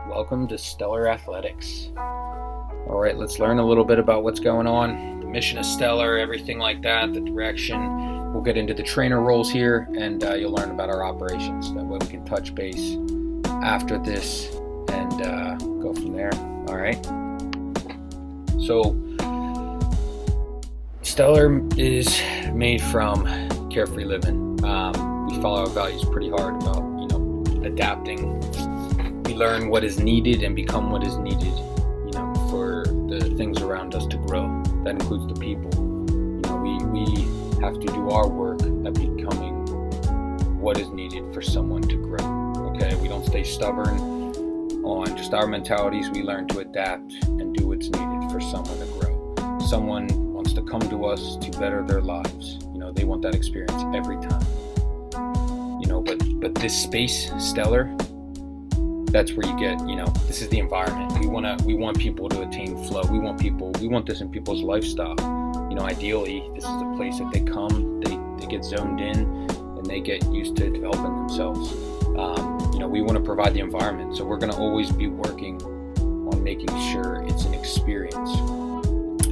Welcome to Stellar Athletics. All right, let's learn a little bit about what's going on, the mission of Stellar, everything like that, the direction. We'll get into the trainer roles here, and you'll learn about our operations. That way we can touch base after this and go from there. All right. So Stellar is made from carefree living. We follow our values pretty hard about, adapting. We learn what is needed and become what is needed, for the things around us to grow. That includes the people. We have to do our work at becoming what is needed for someone to grow. Okay, we don't stay stubborn on just our mentalities. We learn to adapt and do what's needed for someone to grow. Someone wants to come to us to better their lives. They want that experience every time. But this space, Stellar, that's where you get, this is the environment. We want people to attain flow. We want this in people's lifestyle. Ideally, this is a place that they come, they get zoned in, and they get used to developing themselves. We want to provide the environment, so we're going to always be working on making sure it's an experience.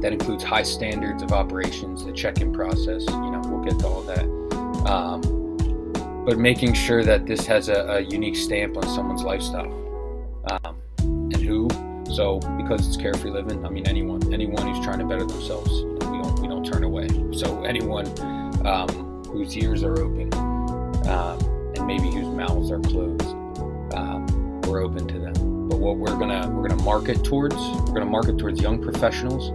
That includes high standards of operations, the check-in process, we'll get to all that. But making sure that this has a unique stamp on someone's lifestyle. And who? So because it's carefree living, anyone who's trying to better themselves, we don't turn away. So anyone whose ears are open and maybe whose mouths are closed, we're open to them. But what we're gonna market towards young professionals.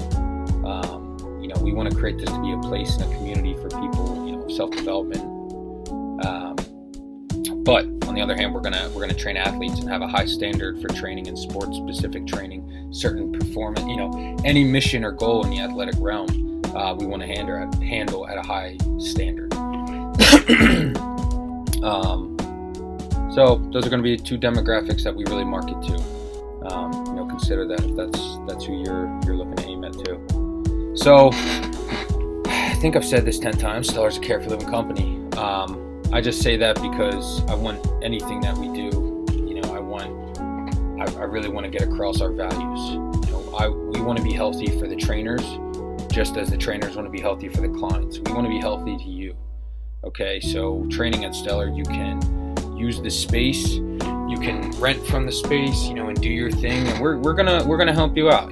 We want to create this to be a place and a community for people, of self-development. But on the other hand, we're gonna train athletes and have a high standard for training and sports-specific training, certain performance, any mission or goal in the athletic realm, we want to handle at a high standard. So those are going to be two demographics that we really market to. Consider that if that's who you're looking to aim at too. So I think I've said this 10 times. Stellar's a carefree living company. I just say that because I want anything that we do, I really want to get across our values. We want to be healthy for the trainers, just as the trainers want to be healthy for the clients. We want to be healthy to you. Okay, so training at Stellar, you can use the space, you can rent from the space, and do your thing, and we're gonna help you out.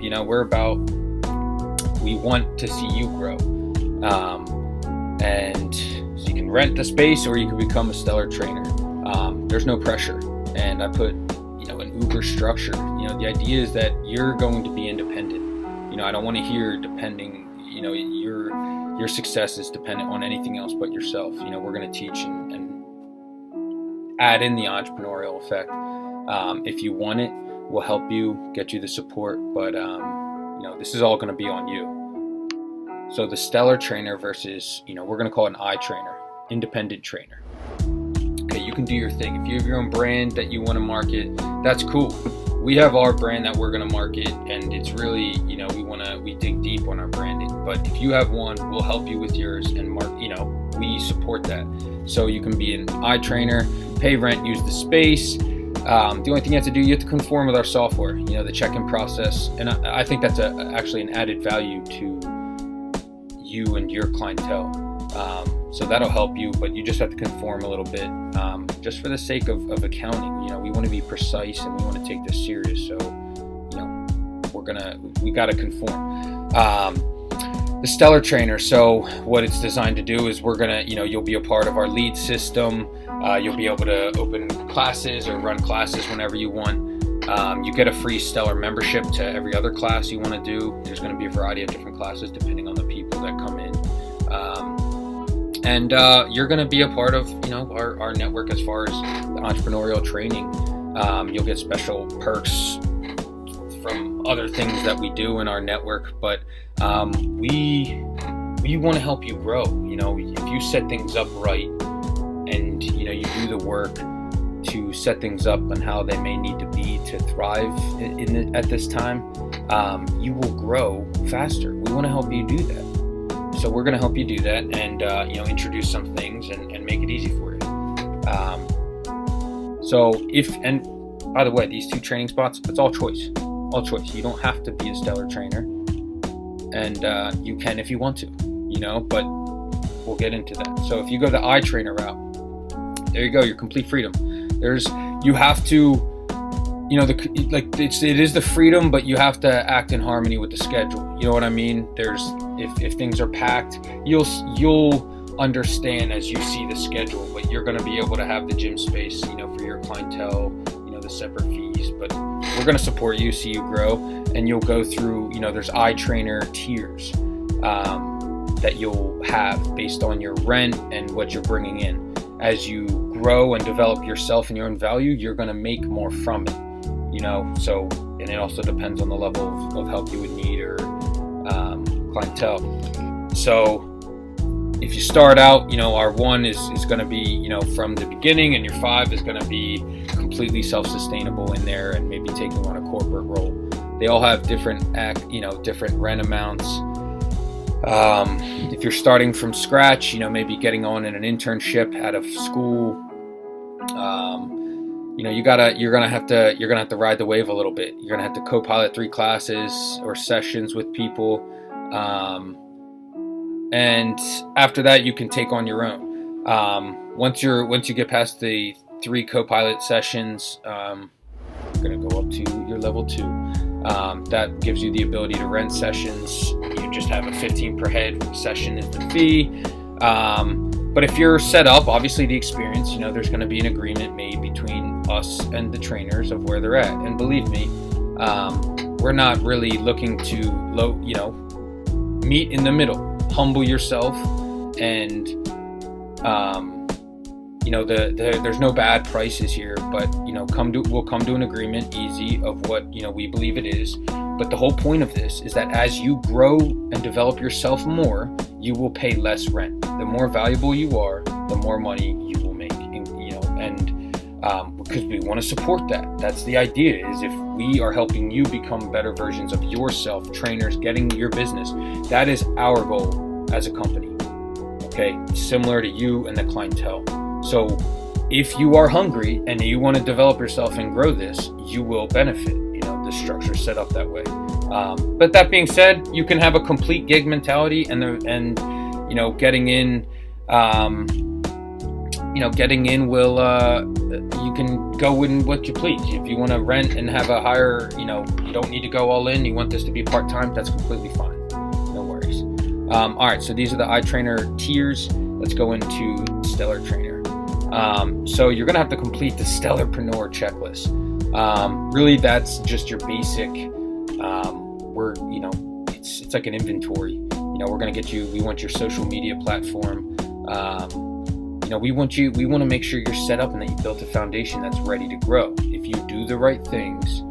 We want to see you grow, and so you can rent the space or you can become a Stellar trainer. There's no pressure, and I put an Uber structure. The idea is that you're going to be independent. I don't want to hear depending. Your success is dependent on anything else but yourself. We're going to teach and add in the entrepreneurial effect. If you want it, we'll help you, get you the support, but this is all going to be on you. So the Stellar trainer versus, we're going to call it an I trainer, independent trainer. Okay, you can do your thing. If you have your own brand that you want to market, that's cool. We have our brand that we're going to market, and it's really, we dig deep on our branding. But if you have one, we'll help you with yours, and we support that. So you can be an I trainer, pay rent, use the space. The only thing you have to do, you have to conform with our software, the check-in process. And I think that's actually an added value to you and your clientele. So that'll help you, but you just have to conform a little bit, just for the sake of accounting. We want to be precise and we want to take this serious. So, we got to conform. The Stellar trainer. So what it's designed to do is we're going to, you'll be a part of our lead system. You'll be able to open classes or run classes whenever you want. You get a free Stellar membership to every other class you want to do. There's going to be a variety of different classes depending on the people that come in. And you're going to be a part of, our network as far as the entrepreneurial training. You'll get special perks from other things that we do in our network, but we want to help you grow. If you set things up right and, you do the work to set things up and how they may need to be to thrive at this time, you will grow faster. We want to help you do that. So we're going to help you do that and, introduce some things and make it easy for you. So by the way, these 2 training spots, it's all choice. All choice. You don't have to be a stellar trainer, and you can if you want to, but we'll get into that. So if you go the iTrainer route, there you go, your complete freedom. You have to, it is the freedom, but you have to act in harmony with the schedule. You know what I mean? If things are packed, you'll understand as you see the schedule, but you're going to be able to have the gym space, for your clientele, the separate fees, but we're going to support you, see you grow, and you'll go through, there's iTrainer tiers that you'll have based on your rent and what you're bringing in. As you grow and develop yourself and your own value, you're going to make more from it, so, and it also depends on the level of help you would need or clientele. So if you start out, our 1 is going to be, from the beginning, and your 5 is going to be completely self-sustainable in there and maybe taking on a corporate role. They all have different rent amounts. If you're starting from scratch, maybe getting on in an internship out of school, you're gonna have to ride the wave a little bit. You're gonna have to co-pilot 3 classes or sessions with people. And after that, you can take on your own. Once you get past the 3 co-pilot sessions, you're going to go up to your level 2. That gives you the ability to rent sessions. You just have a 15 per head session is the fee. But if you're set up, obviously the experience, there's going to be an agreement made between us and the trainers of where they're at. And believe me, we're not really looking to meet in the middle. Humble yourself, and there's no bad prices here, but we'll come to an agreement easy of what we believe it is. But the whole point of this is that as you grow and develop yourself more, you will pay less rent. The more valuable you are, the more money you will make, because we want to support that. That's the idea, is if we are helping you become better versions of yourself, trainers, getting your business, that is our goal as a company, okay? Similar to you and the clientele. So if you are hungry and you want to develop yourself and grow this, you will benefit. The structure is set up that way. But that being said, you can have a complete gig mentality, and getting in, will, you can go in what you please. If you want to rent and have a higher, you don't need to go all in, you want this to be part-time, that's completely fine. No worries. All right, so these are the iTrainer tiers. Let's go into Stellar Trainer. So you're going to have to complete the Stellarpreneur checklist. Really, that's just your basic, it's like an inventory. We're going to get you, we want your social media platform. We want to make sure you're set up and that you built a foundation that's ready to grow. If you do the right things,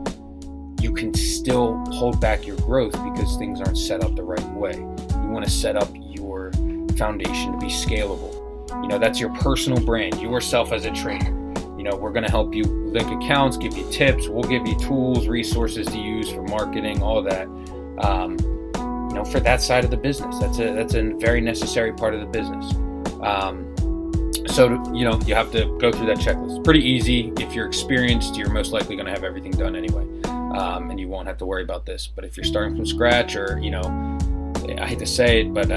you can still hold back your growth because things aren't set up the right way. You want to set up your foundation to be scalable. That's your personal brand, yourself as a trainer. We're going to help you link accounts, give you tips. We'll give you tools, resources to use for marketing, all that. For that side of the business, that's a very necessary part of the business. So you have to go through that checklist. It's pretty easy. If you're experienced, you're most likely going to have everything done anyway, and you won't have to worry about this. But if you're starting from scratch, or I hate to say it, but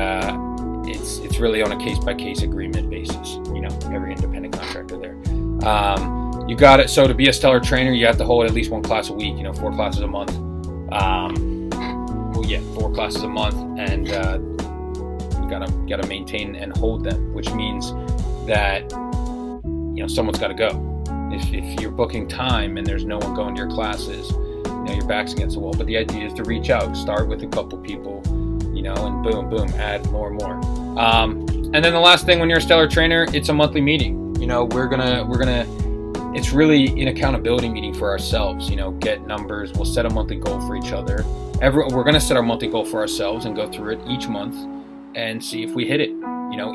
it's really on a case-by-case agreement basis. Every independent contractor there. You got it. So to be a stellar trainer, you have to hold at least 1 class a week. 4 classes a month. 4 classes a month, and you gotta maintain and hold them, which means that someone's got to go. If you're booking time and there's no one going to your classes, your back's against the wall. But the idea is to reach out, start with a couple people, and boom, add more and more. And then the last thing, when you're a stellar trainer, it's a monthly meeting. We're gonna. It's really an accountability meeting for ourselves. Get numbers. We'll set a monthly goal for each other. We're gonna set our monthly goal for ourselves and go through it each month and see if we hit it.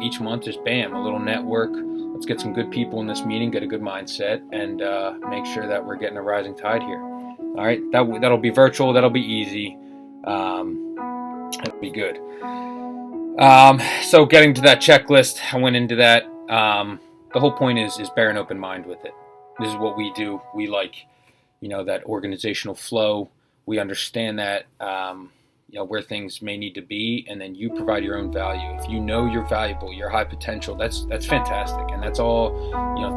Each month is bam, a little network. Let's get some good people in this meeting, get a good mindset, and make sure that we're getting a rising tide here. All right, that'll be virtual. That'll be easy. It'll be good. So getting to that checklist, I went into that. The whole point is bear an open mind with it. This is what we do. We like that organizational flow. We understand that, where things may need to be, and then you provide your own value. If you know you're valuable, you're high potential, that's fantastic. And that's all,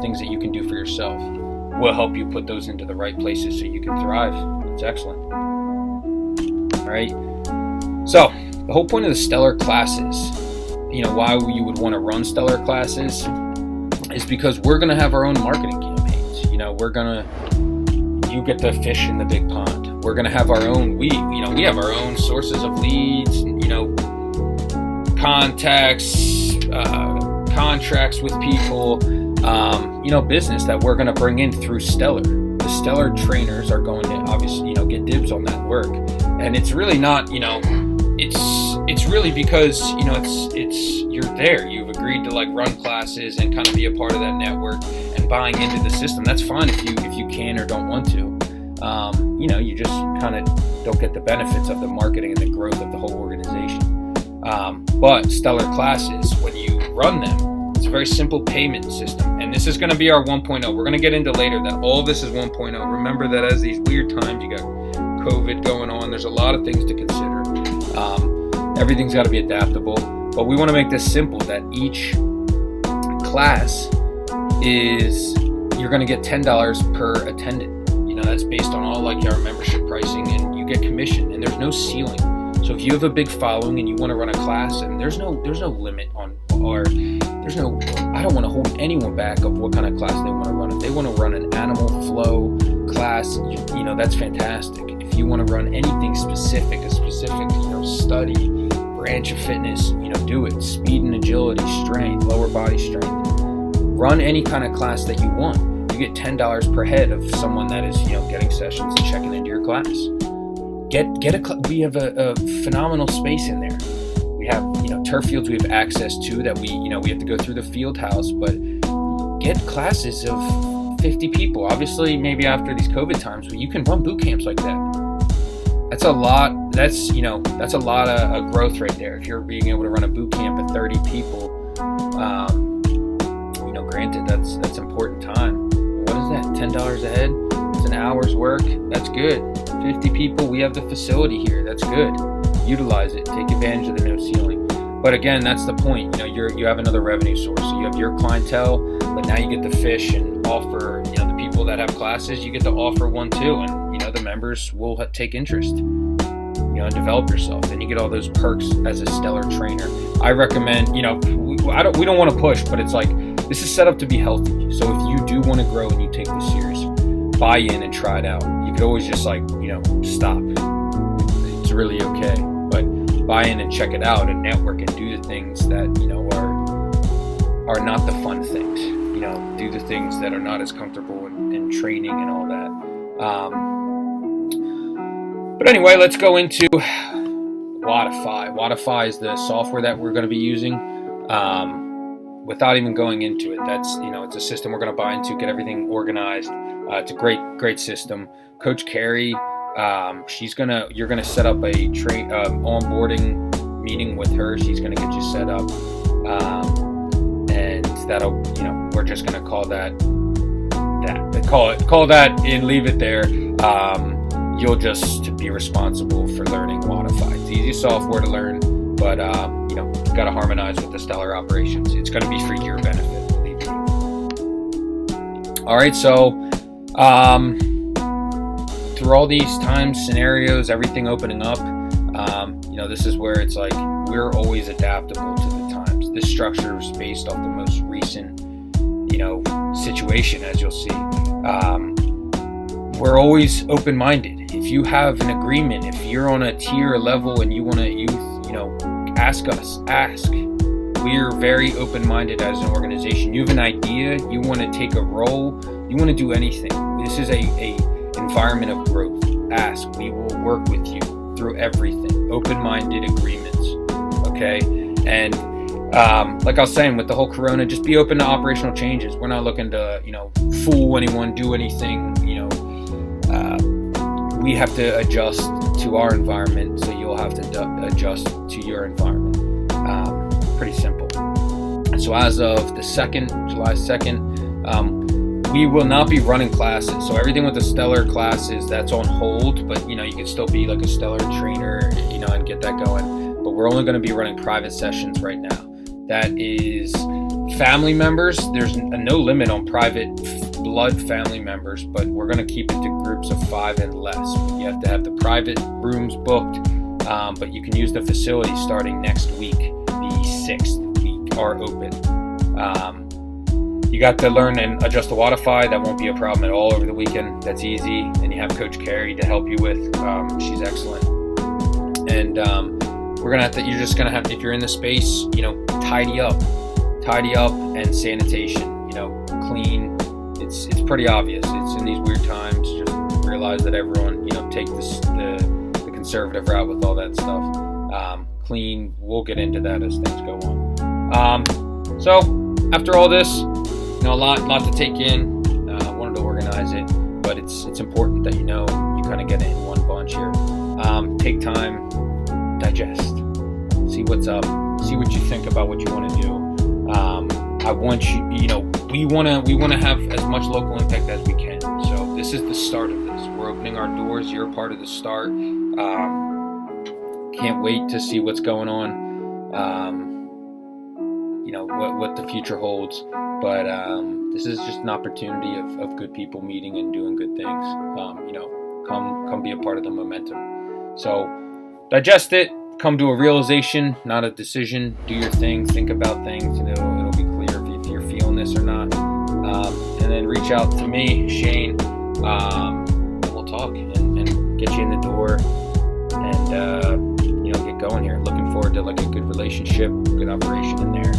things that you can do for yourself. We'll help you put those into the right places so you can thrive. That's excellent. All right. So the whole point of the stellar classes, why you would want to run stellar classes is because we're going to have our own marketing campaigns. You get the fish in the big pond. We're going to have our own, we have our own sources of leads, contacts, contracts with people, business that we're going to bring in through Stellar. The Stellar trainers are going to obviously, get dibs on that work. And it's really not, it's really because, it's you're there. You've agreed to run classes and kind of be a part of that network and buying into the system. That's fine if you can or don't want to. You just kind of don't get the benefits of the marketing and the growth of the whole organization. But Stellar classes, when you run them, it's a very simple payment system. And this is going to be our 1.0. We're going to get into later that all of this is 1.0. Remember that as these weird times, you got COVID going on, there's a lot of things to consider. Everything's got to be adaptable. But we want to make this simple, that each class you're going to get $10 per attendant. That's based on all our membership pricing, and you get commission, and there's no ceiling. So if you have a big following and you want to run a class, and there's no limit on, I don't want to hold anyone back of what kind of class they want to run. If they want to run an animal flow class, that's fantastic. If you want to run anything specific, a specific, study, branch of fitness, do it. Speed and agility, strength, lower body strength. Run any kind of class that you want. You get $10 per head of someone that is, getting sessions and checking into your class. We have a phenomenal space in there. We have, turf fields we have access to that we have to go through the field house, but get classes of 50 people. Obviously, maybe after these COVID times, but you can run boot camps like that. That's a lot. That's a lot of growth right there. If you're being able to run a boot camp of 30 people, granted, that's important time. What is that? $10 a head? It's an hour's work. That's good. 50 people. We have the facility here. That's good. Utilize it. Take advantage of the no ceiling. But again, that's the point. You have another revenue source. So you have your clientele, but now you get the fish and offer. The people that have classes, you get to offer one too, and the members will take interest. And develop yourself. Then you get all those perks as a Stellar trainer. I recommend. We don't want to push, but it's this is set up to be healthy. So if you do want to grow and you take this serious, buy in and try it out. You could always just stop. It's really okay. But buy in and check it out and network and do the things that, are not the fun things. Do the things that are not as comfortable in training and all that. But anyway, let's go into Wodify. Wodify is the software that we're going to be using. Without even going into it, that's it's a system we're going to buy into, get everything organized. It's a great system. Coach Carrie, you're gonna set up a onboarding meeting with her. She's gonna get you set up, and that'll we're just gonna call that and leave it there. You'll just be responsible for learning Wodify. It's easy software to learn, but got to harmonize with the Stellar operations. It's going to be for your benefit, believe me. All right, so through all these times, scenarios, everything opening up, this is where it's we're always adaptable to the times. This structure is based off the most recent, situation, as you'll see. We're always open-minded. If you have an agreement, if you're on a tier or level and you want to ask us. We're very open-minded as an organization. You have an idea, you want to take a role, you want to do anything. This is a environment of growth. Ask. We will work with you through everything. Open-minded agreements. Okay? And like I was saying, with the whole corona, just be open to operational changes. We're not looking to, fool anyone, do anything, we have to adjust to our environment, so you'll have to adjust to your environment. Pretty simple. So as of the July 2nd, we will not be running classes. So everything with the Stellar classes, that's on hold, but you can still be like a Stellar trainer, and get that going. But we're only going to be running private sessions right now. That is family members. There's no limit on private blood family members, but we're going to keep it to groups of 5 and less. You have to have the private rooms booked, but you can use the facility starting next week. The 6th week are open. You got to learn and adjust the Wodify. That won't be a problem at all over the weekend. That's easy. And you have Coach Carrie to help you with. She's excellent. And you're just gonna have to, if you're in the space, tidy up and sanitation. Clean. It's pretty obvious. It's in these weird times. Just realize that everyone, take the conservative route with all that stuff. Clean. We'll get into that as things go on. So after all this. A lot to take in. Wanted to organize it, but it's important that you kind of get it in one bunch here. Take time, digest, see what's up, see what you think about what you want to do. I want you, we want to have as much local impact as we can. So this is the start of this. We're opening our doors. You're a part of the start. Can't wait to see what's going on. What the future holds. But this is just an opportunity of good people meeting and doing good things. Come be a part of the momentum. So digest it, come to a realization, not a decision. Do your thing, think about things, and it'll be clear if you're feeling this or not. And then reach out to me, Shane. We'll talk and get you in the door and get going here. Looking forward to like a good relationship, good operation in there.